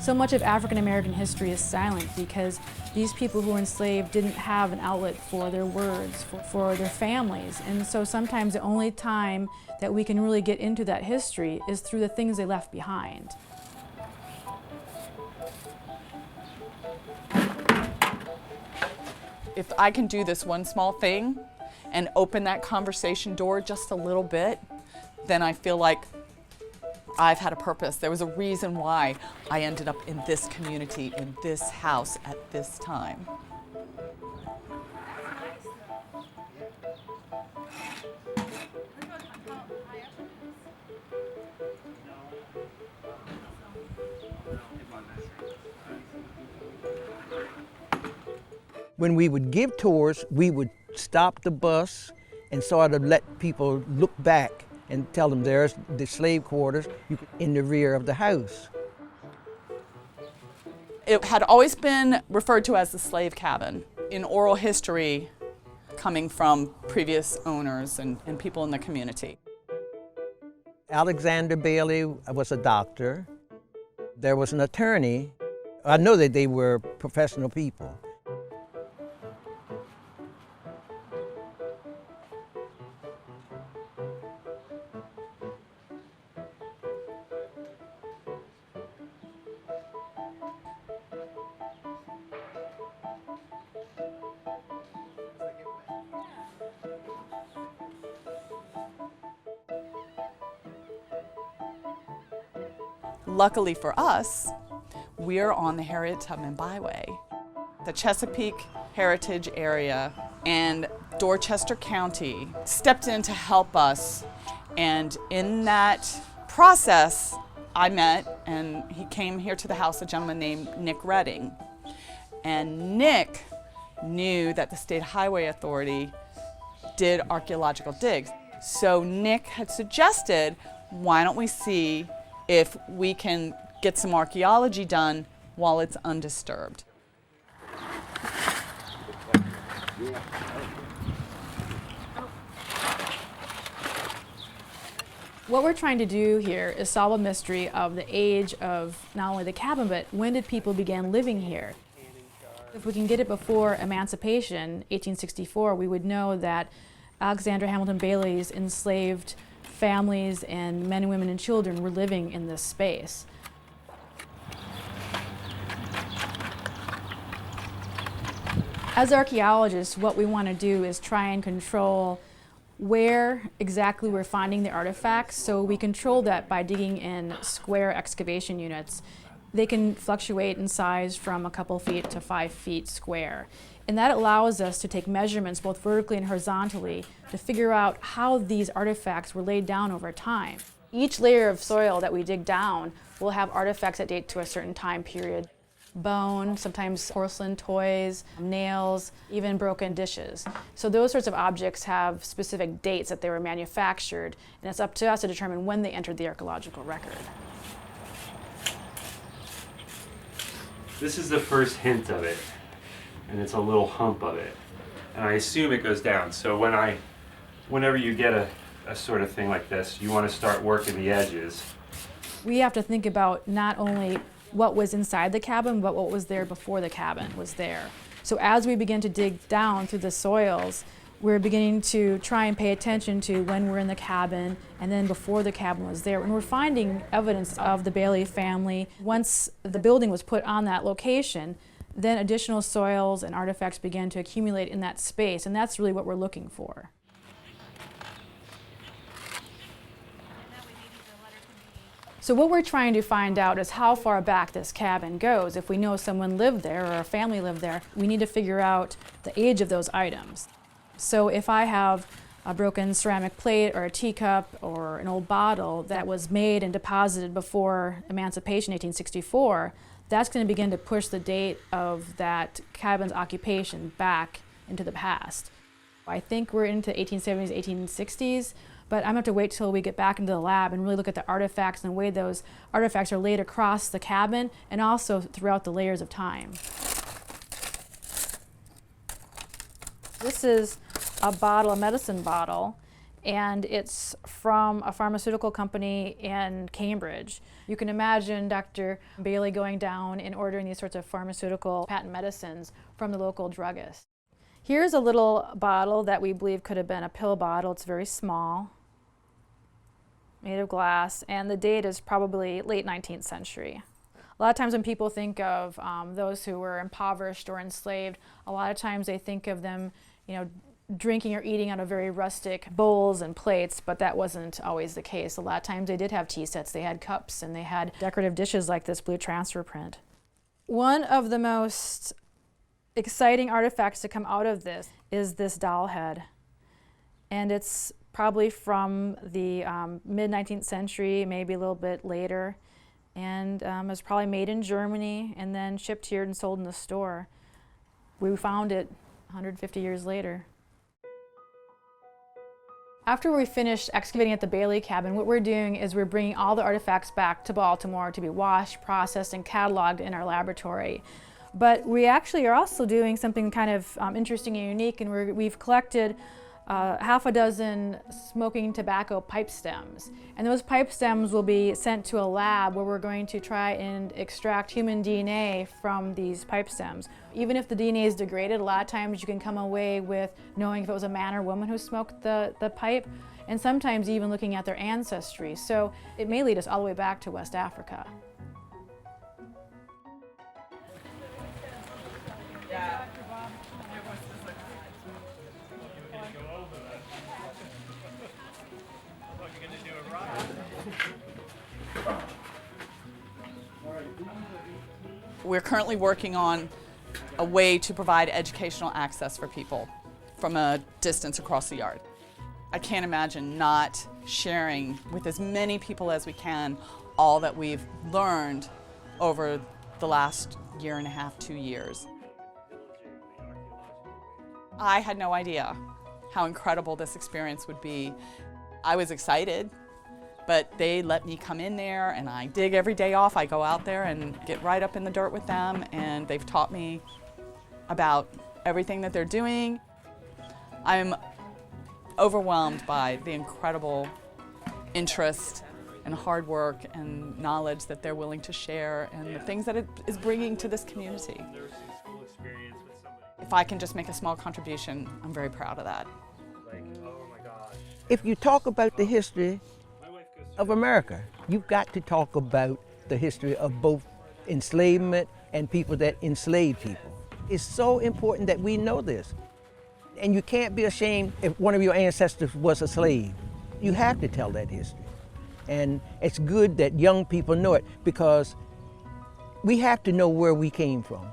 So much of African American history is silent because these people who were enslaved didn't have an outlet for their words, for their families. And so sometimes the only time that we can really get into that history is through the things they left behind. If I can do this one small thing and open that conversation door just a little bit, then I feel like I've had a purpose. There was a reason why I ended up in this community, in this house at this time. When we would give tours, we would stop the bus and sort of let people look back and tell them there's the slave quarters in the rear of the house. It had always been referred to as the slave cabin in oral history coming from previous owners and people in the community. Alexander Bailey was a doctor. There was an attorney. I know that they were professional people. Luckily for us, we're on the Harriet Tubman Byway. The Chesapeake Heritage Area and Dorchester County stepped in to help us, and in that process, I met, and he came here to the house, a gentleman named Nick Redding. And Nick knew that the State Highway Authority did archaeological digs. So Nick had suggested, why don't we see if we can get some archaeology done while it's undisturbed. What we're trying to do here is solve a mystery of the age of not only the cabin, but when did people begin living here? If we can get it before emancipation, 1864, we would know that Alexander Hamilton Bailey's enslaved families and men and women and children were living in this space. As archaeologists, what we want to do is try and control where exactly we're finding the artifacts, so we control that by digging in square excavation units. They can fluctuate in size from a couple feet to 5 feet square. And that allows us to take measurements both vertically and horizontally to figure out how these artifacts were laid down over time. Each layer of soil that we dig down will have artifacts that date to a certain time period. Bone, sometimes porcelain toys, nails, even broken dishes. So those sorts of objects have specific dates that they were manufactured, and it's up to us to determine when they entered the archaeological record. This is the first hint of it, and it's a little hump of it. And I assume it goes down. So whenever you get a sort of thing like this, you want to start working the edges. We have to think about not only what was inside the cabin, but what was there before the cabin was there. So as we begin to dig down through the soils, we're beginning to try and pay attention to when we're in the cabin and then before the cabin was there. And we're finding evidence of the Bailey family. Once the building was put on that location, then additional soils and artifacts began to accumulate in that space, and that's really what we're looking for. So what we're trying to find out is how far back this cabin goes. If we know someone lived there or a family lived there, we need to figure out the age of those items. So if I have a broken ceramic plate or a teacup or an old bottle that was made and deposited before emancipation, 1864, that's going to begin to push the date of that cabin's occupation back into the past. I think we're into 1870s, 1860s, but I'm going to have to wait till we get back into the lab and really look at the artifacts and the way those artifacts are laid across the cabin and also throughout the layers of time. This is a bottle, a medicine bottle, and it's from a pharmaceutical company in Cambridge. You can imagine Dr. Bailey going down and ordering these sorts of pharmaceutical patent medicines from the local druggist. Here's a little bottle that we believe could have been a pill bottle. It's very small, made of glass, and the date is probably late 19th century. A lot of times when people think of those who were impoverished or enslaved, a lot of times they think of them, drinking or eating out of very rustic bowls and plates, but that wasn't always the case. A lot of times they did have tea sets, they had cups, and they had decorative dishes like this blue transfer print. One of the most exciting artifacts to come out of this is this doll head. And it's probably from the mid-19th century, maybe a little bit later. And it was probably made in Germany and then shipped here and sold in the store. We found it 150 years later. After we finished excavating at the Bailey cabin, what we're doing is we're bringing all the artifacts back to Baltimore to be washed, processed, and cataloged in our laboratory. But we actually are also doing something kind of interesting and unique, and we've collected half a dozen smoking tobacco pipe stems. And those pipe stems will be sent to a lab where we're going to try and extract human DNA from these pipe stems. Even if the DNA is degraded, a lot of times you can come away with knowing if it was a man or woman who smoked the pipe, and sometimes even looking at their ancestry. So it may lead us all the way back to West Africa. We're currently working on a way to provide educational access for people from a distance across the yard. I can't imagine not sharing with as many people as we can all that we've learned over the last year and a half, 2 years. I had no idea how incredible this experience would be. I was excited, but they let me come in there and I dig every day off. I go out there and get right up in the dirt with them, and they've taught me about everything that they're doing. I'm overwhelmed by the incredible interest and hard work and knowledge that they're willing to share and the things that it is bringing to this community. If I can just make a small contribution, I'm very proud of that. If you talk about the history of America, you've got to talk about the history of both enslavement and people that enslaved people. It's so important that we know this. And you can't be ashamed if one of your ancestors was a slave. You have to tell that history. And it's good that young people know it, because we have to know where we came from.